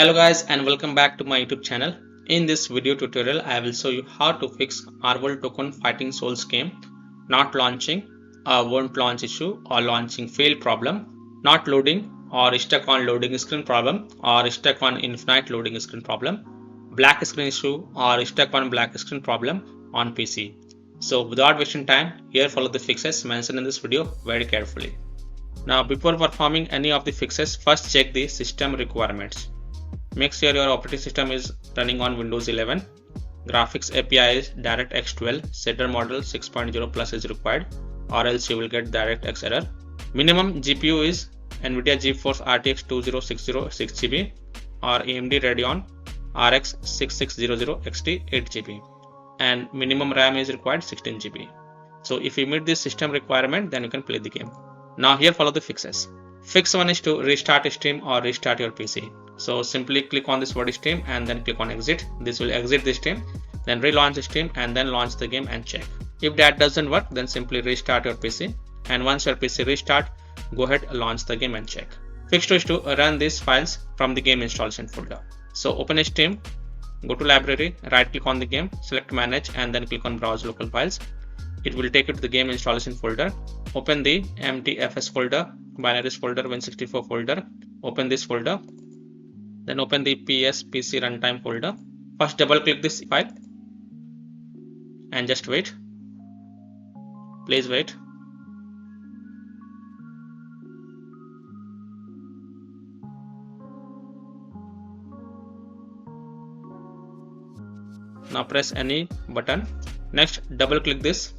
Hello guys and welcome back to my YouTube channel. In this video tutorial I will show you how to fix Marvel Token Fighting Souls game not launching, won't launch issue or launching fail problem, not loading or stuck on loading screen problem or stuck on infinite loading screen problem, black screen issue or stuck on black screen problem on PC. So without wasting time, here follow the fixes mentioned in this video very carefully. Now before performing any of the fixes, first check the system requirements. Make sure your operating system is running on Windows 11. Graphics API is DirectX 12. Shader model 6.0 plus is required, or else you will get DirectX error. Minimum GPU is NVIDIA GeForce RTX 2060 6GB or AMD Radeon RX 6600 XT 8GB, and minimum RAM is required 16GB. So if you meet this system requirement, then you can play the game. Now here follow the fixes. Fix 1 is to restart Steam or restart your PC. So simply click on this word Steam and then click on exit. This will exit the Steam, then relaunch Steam and then launch the game and check. If that doesn't work, then simply restart your PC, and once your PC restart, go ahead launch the game and check. Fix 2 is to run these files from the game installation folder. So open Steam, go to library, right click on the game, select manage and then click on browse local files. It will take you to the game installation folder. Open the MTFS folder, binaries folder, Win64 folder. Open this folder. Then open the PC runtime folder. First double click this file and just wait. Please wait. Now press any button. Next double click this.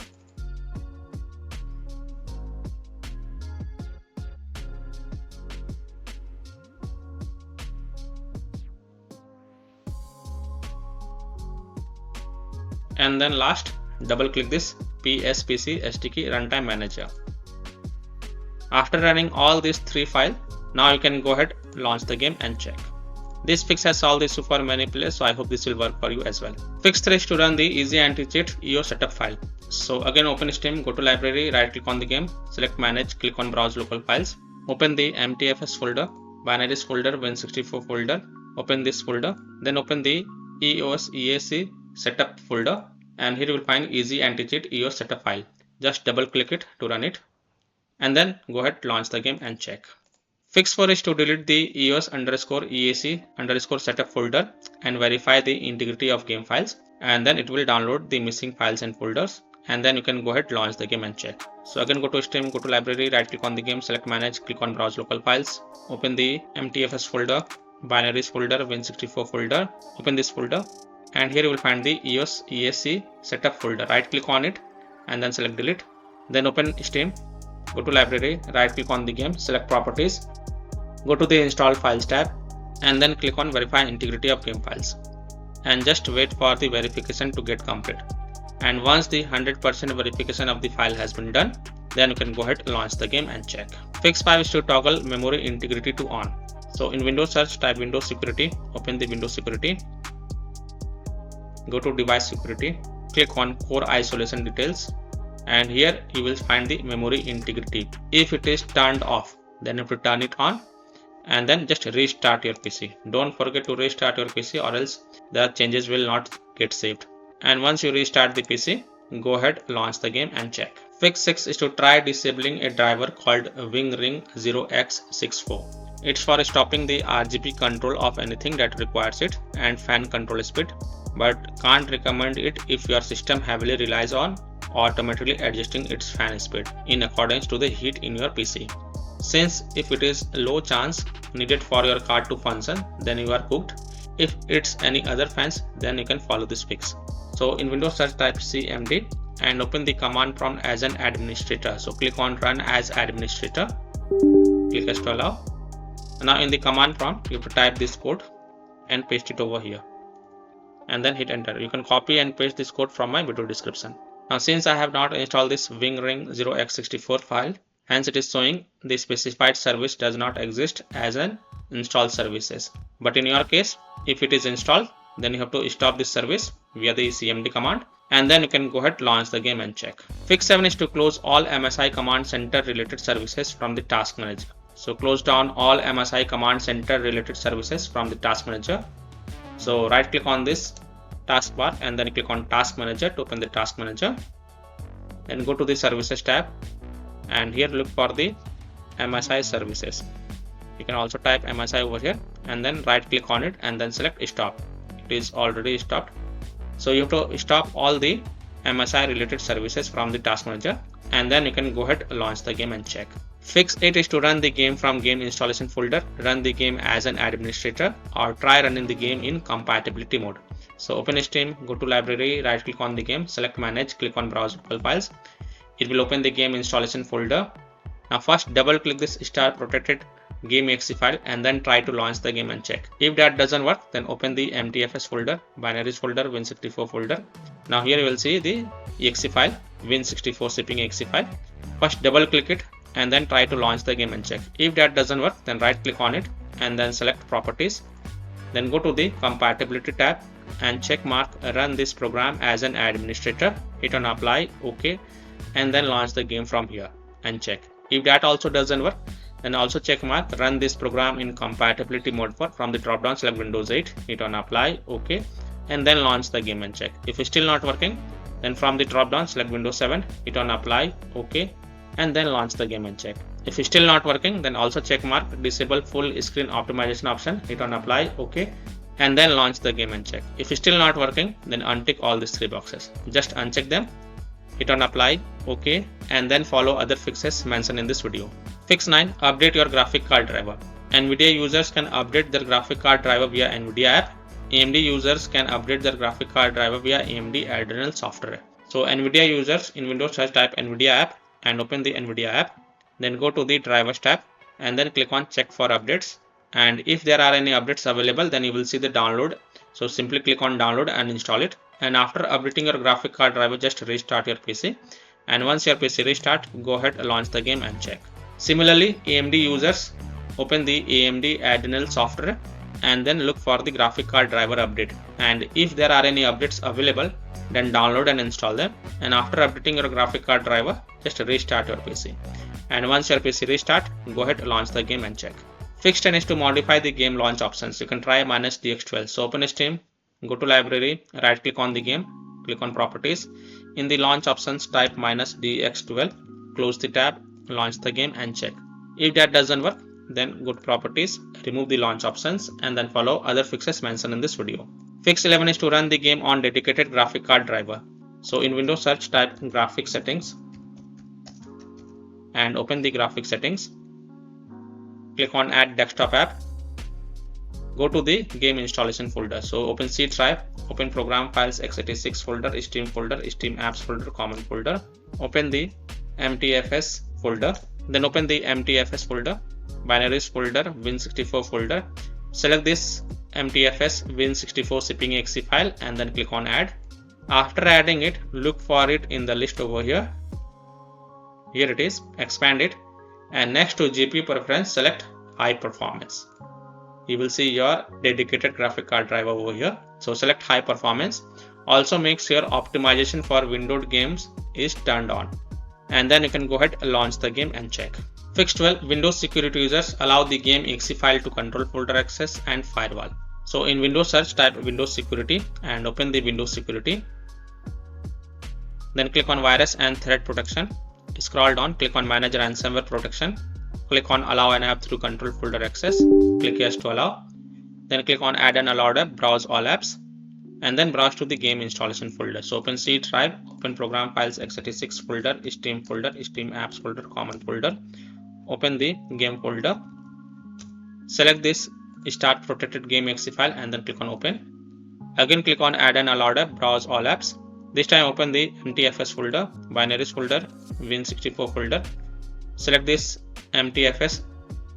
And then last double click this PSPC SDK runtime manager. After running all these three files, now you can go ahead launch the game and check. This fix has solved the issue for many players, so I hope this will work for you as well. Fix 3 is to run the easy anti-cheat EO setup file. So again open Steam, go to library, right click on the game, select manage, click on browse local files. Open the MTFS folder, binaries folder, Win64 folder. Open this folder, then open the EOS EAC setup folder, and here you will find easy anti-cheat EOS setup file. Just double click it to run it and then go ahead launch the game and check. Fix 4 is to delete the EOS EAC setup folder and verify the integrity of game files, and then it will download the missing files and folders, and then you can go ahead launch the game and check. So again go to Steam, go to library, right click on the game, select manage, click on browse local files. Open the MTFS folder, binaries folder, Win64 folder. Open this folder and here you will find the EOS EAC setup folder. Right click on it and then select delete. Then open Steam, go to library, right click on the game, select properties, go to the install files tab and then click on verify integrity of game files, and just wait for the verification to get complete. And once the 100% verification of the file has been done, then you can go ahead launch the game and check. Fix 5 is to toggle memory integrity to on. So in Windows search, type Windows Security, open the Windows Security, go to device security, click on core isolation details, and here you will find the memory integrity. If it is turned off, then you have to turn it on and then just restart your PC. Don't forget to restart your PC or else the changes will not get saved. And once you restart the PC, go ahead launch the game and check. Fix 6 is to try disabling a driver called WingRing 0x64. It's for stopping the RGB control of anything that requires it and fan control speed, but can't recommend it if your system heavily relies on automatically adjusting its fan speed in accordance to the heat in your PC. Since if it is low chance needed for your card to function, then you are cooked. If it's any other fans, then you can follow this fix. So in Windows search, type cmd and open the command prompt as an administrator. So click on run as administrator, click as to allow. Now in the command prompt you have to type this code and paste it over here and then hit enter. You can copy and paste this code from my video description. Now since I have not installed this WingRing 0x64 file, hence it is showing the specified service does not exist as an installed services. But in your case, if it is installed, then you have to stop this service via the cmd command and then you can go ahead launch the game and check. Fix 7 is to close all MSI command center related services from the task manager. So close down all MSI command center related services from the task manager. So right click on this taskbar and then click on task manager to open the task manager. Then go to the services tab and here look for the MSI services. You can also type MSI over here and then right click on it and then select stop. It is already stopped. So you have to stop all the MSI related services from the task manager and then you can go ahead, launch the game and check. Fix 8 is to run the game from game installation folder, run the game as an administrator, or try running the game in compatibility mode. So open Steam, go to library, right click on the game, select manage, click on browse local files. It will open the game installation folder. Now first double click this star protected game exe file and then try to launch the game and check. If that doesn't work, then open the MTFS folder, binaries folder, Win64 folder. Now here you will see the exe file, Win64 shipping exe file. First double click it and then try to launch the game and check. If that doesn't work, then right click on it and then select properties. Then go to the compatibility tab and check mark run this program as an administrator. Hit on apply, OK, and then launch the game from here and check. If that also doesn't work, then also check mark run this program in compatibility mode from the drop down, select Windows 8, hit on apply, OK, and then launch the game and check. If it's still not working, then from the drop down, select Windows 7, hit on apply, OK, and then launch the game and check. If it's still not working, then also check mark disable full screen optimization option, hit on apply, OK, and then launch the game and check. If it's still not working, then untick all these 3 boxes. Just uncheck them, hit on apply, OK, and then follow other fixes mentioned in this video. Fix 9. Update your graphic card driver. NVIDIA users can update their graphic card driver via NVIDIA app. AMD users can update their graphic card driver via AMD Adrenal software. So NVIDIA users in Windows search type NVIDIA app and open the NVIDIA app. Then go to the drivers tab and then click on check for updates. And if there are any updates available, then you will see the download. So simply click on download and install it. And after updating your graphic card driver, just restart your PC. And once your PC restart, go ahead, launch the game and check. Similarly, AMD users open the AMD Adrenal software and then look for the graphic card driver update. And if there are any updates available, then download and install them. And after updating your graphic card driver, just restart your PC. And once your PC restart, go ahead, launch the game and check. Fix 10 is to modify the game launch options. You can try -DX12. So open Steam, go to library, right click on the game, click on properties. In the launch options, type -DX12, close the tab, launch the game and check. If that doesn't work, then go to properties, remove the launch options and then follow other fixes mentioned in this video. Fix 11 is to run the game on dedicated graphic card driver. So in Windows search type graphic settings and open the graphic settings. Click on add desktop app. Go to the game installation folder. So open C drive, open program files x86 folder, Steam folder, Steam apps folder, common folder. Open the MTFS folder. Then open the MTFS folder, binaries folder, Win64 folder. Select this MTFS Win64 shipping exe file and then click on add. After adding it, look for it in the list over here. Here it is, expand it, and next to GPU preference, select high performance. You will see your dedicated graphic card driver over here. So select high performance. Also make sure optimization for windowed games is turned on. And then you can go ahead and launch the game and check. Fix 12. Windows security users allow the game exe file to control folder access and firewall. So in Windows search type Windows security and open the Windows security. Then click on virus and threat protection. Scroll down, click on manage ransomware protection. Click on allow an app through control folder access. Click yes to allow. Then click on add an allowed app, browse all apps. And then browse to the game installation folder. So open C drive, open program files x86 folder, Steam folder, Steam apps folder, common folder. Open the game folder. Select this start protected game exe file and then click on open. Again click on add an allowed app, browse all apps. This time open the MTFS folder, binaries folder, Win64 folder. Select this MTFS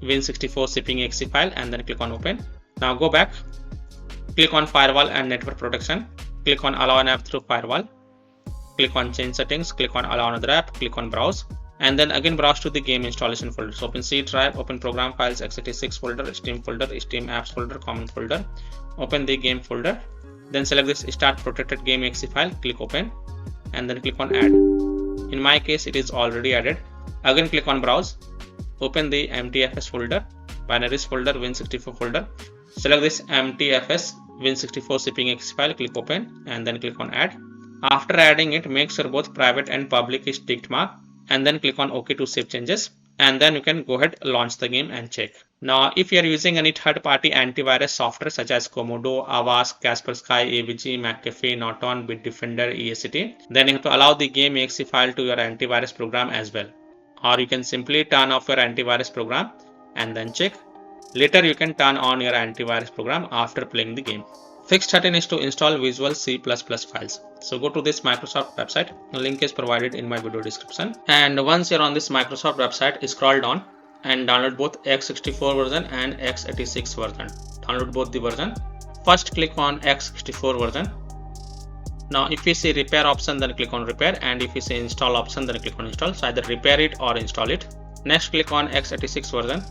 Win64 shipping exe file and then click on open. Now go back. Click on firewall and network protection. Click on allow an app through firewall. Click on change settings. Click on allow another app. Click on browse. And then again browse to the game installation folder. So open C drive, open program files x86 folder, Steam folder, Steam apps folder, common folder. Open the game folder. Then select this start protected game exe file. Click open and then click on add. In my case, it is already added. Again click on browse. open the MTFS folder, binaries folder, Win64 folder. Select this MTFS Win64 zipping.exe file, click open and then click on add. After adding it, make sure both private and public is ticked mark and then click on OK to save changes. And then you can go ahead, launch the game and check. Now, if you are using any third-party antivirus software such as Komodo, Avast, Kaspersky, AVG, McAfee, Norton, Bitdefender, ESCT, then you have to allow the game.exe file to your antivirus program as well. Or you can simply turn off your antivirus program and then check. Later, you can turn on your antivirus program after playing the game. Fix 13 is to install Visual C++ files. So go to this Microsoft website. The link is provided in my video description. And once you're on this Microsoft website, scroll down and download both x64 version and x86 version. Download both the version. First click on x64 version. Now if you see repair option, then click on repair, and if you see install option, then click on install. So either repair it or install it. Next click on x86 version.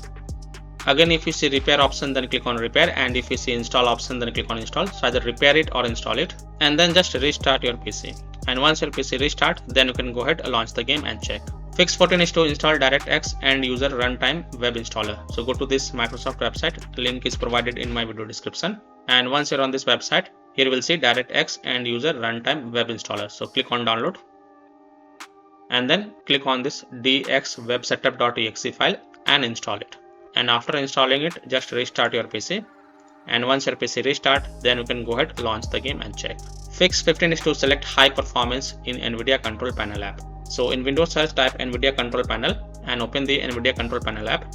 Again, if you see repair option, then click on repair, and if you see install option, then click on install. So either repair it or install it, and then just restart your PC. And once your PC restart, then you can go ahead and launch the game and check. Fix 14 is to install DirectX and user runtime web installer. So go to this Microsoft website. Link is provided in my video description. And once you're on this website, here you will see DirectX and user runtime web installer. So click on download, and then click on this dxwebsetup.exe file and install it. And after installing it, just restart your PC. And once your PC restart, then you can go ahead, launch the game and check. Fix 15 is to select high performance in NVIDIA Control Panel app. So in Windows search, type NVIDIA Control Panel and open the NVIDIA Control Panel app.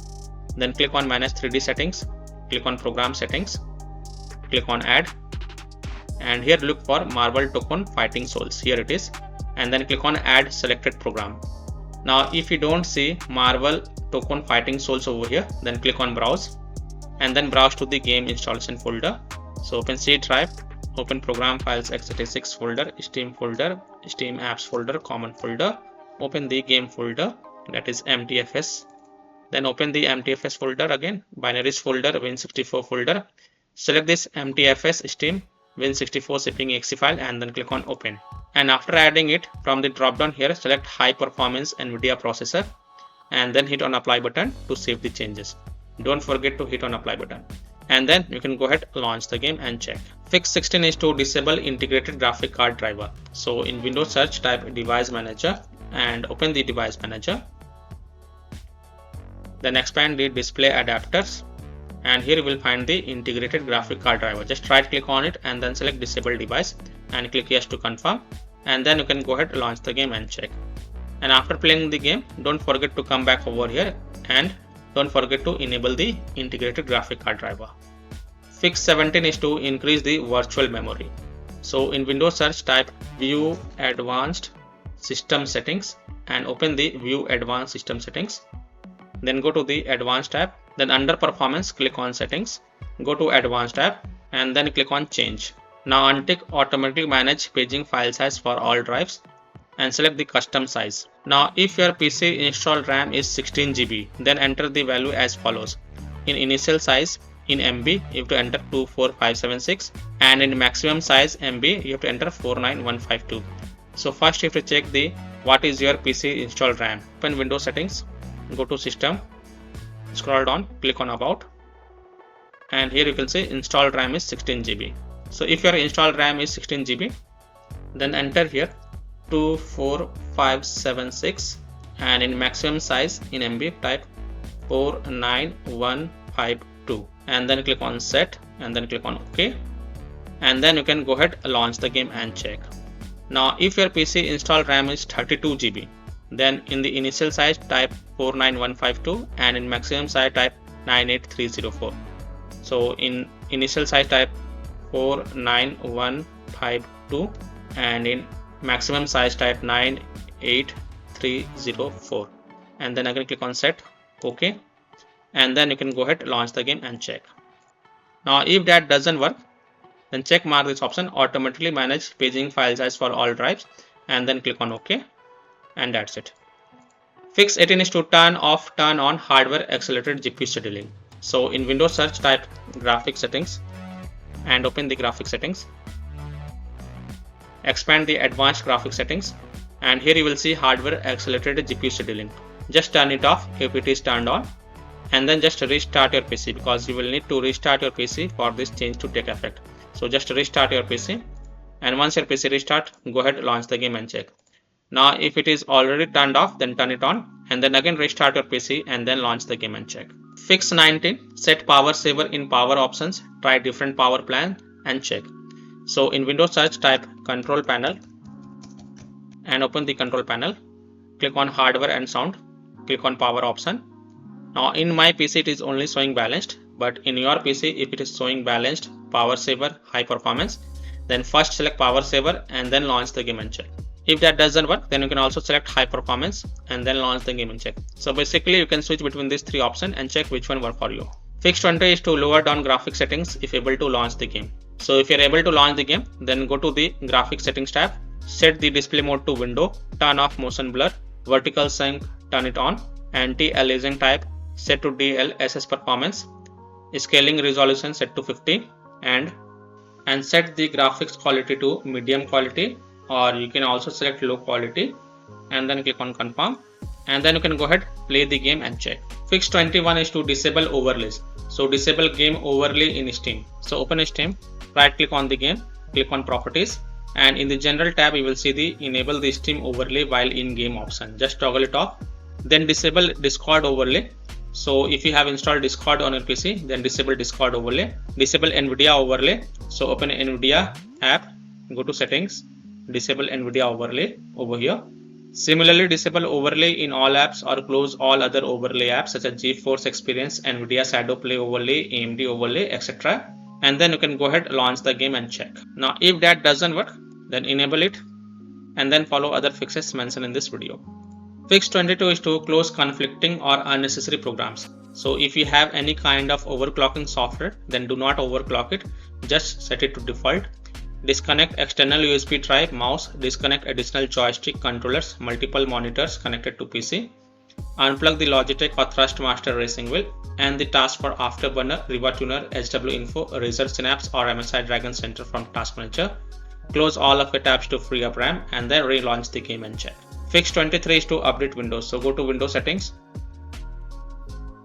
Then click on Manage 3D Settings, click on Program Settings, click on Add, and here look for Marvel Tōkon Fighting Souls. Here it is, and then click on Add Selected Program. Now if you don't see Marvel Tōkon Fighting Souls over here, then click on Browse and then browse to the game installation folder. So open C drive, open program files x86 folder, Steam folder, Steam apps folder, common folder, open the game folder, that is MTFS. Then open the MTFS folder again, binaries folder, Win64 folder. Select this MTFS Steam Win64 zipping.exe file and then click on open. And after adding it, from the drop down here, select high performance NVIDIA processor and then hit on apply button to save the changes. Don't forget to hit on apply button. And then you can go ahead, launch the game and check. Fix 16 is to disable integrated graphic card driver. So in Windows search, type device manager and open the device manager. Then expand the display adapters, and here you will find the integrated graphic card driver. Just right click on it and then select disable device and click yes to confirm, and then you can go ahead, launch the game and check. And after playing the game, don't forget to come back over here and don't forget to enable the integrated graphic card driver. Fix 17 is to increase the virtual memory. So in Windows search, type view advanced system settings and open the view advanced system settings. Then go to the advanced tab, then under performance click on settings, go to advanced tab and then click on change. Now untick automatically manage paging file size for all drives and select the custom size. Now if your PC installed RAM is 16 GB, then enter the value as follows. In initial size, in MB you have to enter 24576, and in maximum size MB you have to enter 49152. So first you have to check the what is your PC installed RAM. Open Windows settings, go to system, scroll down, click on about, and here you can see installed RAM is 16 GB. So if your installed RAM is 16 GB, then enter here 24576, and in maximum size in MB type 49152, and then click on set and then click on OK, and then you can go ahead, launch the game and check. Now if your PC installed RAM is 32 GB, then in the initial size type 49152 and in maximum size type 98304. So in initial size type 49152 and in maximum size type 98304, and then again click on set, OK, and then you can go ahead, launch the game and check. Now if that doesn't work, then check mark this option automatically manage paging file size for all drives and then click on OK, and that's it. Fix 18 is to turn on hardware accelerated GPU scheduling. So in Windows search, type graphics settings and open the graphics settings. Expand the advanced graphics settings, and here you will see hardware accelerated GPU scheduling. just turn it off if it is turned on, and then just restart your PC, because you will need to restart your PC for this change to take effect. So just restart your PC, and once your PC restart, go ahead, launch the game and check. Now if it is already turned off, then turn it on, and then again restart your PC and then launch the game and check. Fix 19, set power saver in power options, try different power plan and check. So in Windows search, type control panel and open the control panel. Click on hardware and sound, click on power option. Now in my PC it is only showing balanced, but in your PC if it is showing balanced, power saver, high performance, then first select power saver and then launch the game and check. If that doesn't work, then you can also select high performance and then launch the game and check. So basically you can switch between these three options and check which one work for you. Fix 20 is to lower down graphic settings if able to launch the game. So if you're able to launch the game, then go to the graphic settings tab, set the display mode to window, turn off motion blur, vertical sync, turn it on, anti-aliasing type set to DLSS performance, scaling resolution set to 50, and set the graphics quality to medium quality, or you can also select low quality, and then click on confirm, and then you can go ahead, play the game and check. Fix 21 is to disable overlays. So disable game overlay in Steam. So open Steam, right click on the game, click on properties, and in the general tab you will see the enable the Steam overlay while in game option. Just toggle it off. Then disable Discord overlay. So if you have installed Discord on your PC, then disable Discord overlay. Disable NVIDIA overlay. So open NVIDIA app, go to settings, disable NVIDIA overlay over here. Similarly, disable overlay in all apps or close all other overlay apps such as GeForce Experience, NVIDIA Shadow Play overlay, AMD overlay, etc. And then you can go ahead, launch the game and check. Now if that doesn't work, then enable it and then follow other fixes mentioned in this video. Fix 22 is to close conflicting or unnecessary programs. So if you have any kind of overclocking software, then do not overclock it, just set it to default. Disconnect external USB drive, mouse, disconnect additional joystick controllers, multiple monitors connected to PC, unplug the Logitech or Thrustmaster racing wheel, and the task for Afterburner, Riva Tuner, HW Info, Razer Synapse or MSI Dragon Center from Task Manager. Close all of the tabs to free up RAM and then relaunch the game and check. Fix 23 is to update Windows. So go to Windows settings.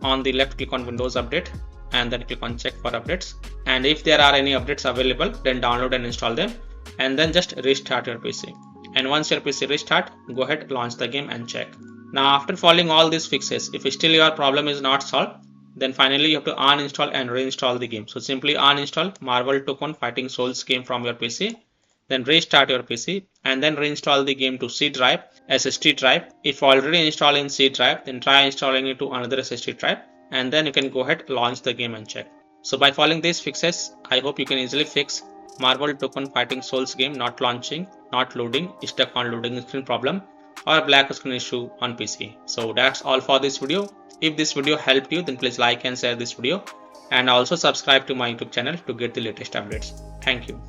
On the left, click on Windows Update and then click on check for updates. And if there are any updates available, then download and install them and then just restart your PC. And once your PC restart, go ahead, launch the game and check. Now after following all these fixes, if still your problem is not solved, then finally you have to uninstall and reinstall the game. So simply uninstall Marvel Tōkon Fighting Souls game from your PC, then restart your PC and then reinstall the game to C drive, SSD drive. If already installed in C drive, then try installing it to another SSD drive and then you can go ahead, launch the game and check. So by following these fixes, I hope you can easily fix Marvel Tōkon Fighting Souls game not launching, not loading, stuck on loading screen problem or black screen issue on PC. So that's all for this video. If this video helped you, then please like and share this video and also subscribe to my YouTube channel to get the latest updates. Thank you.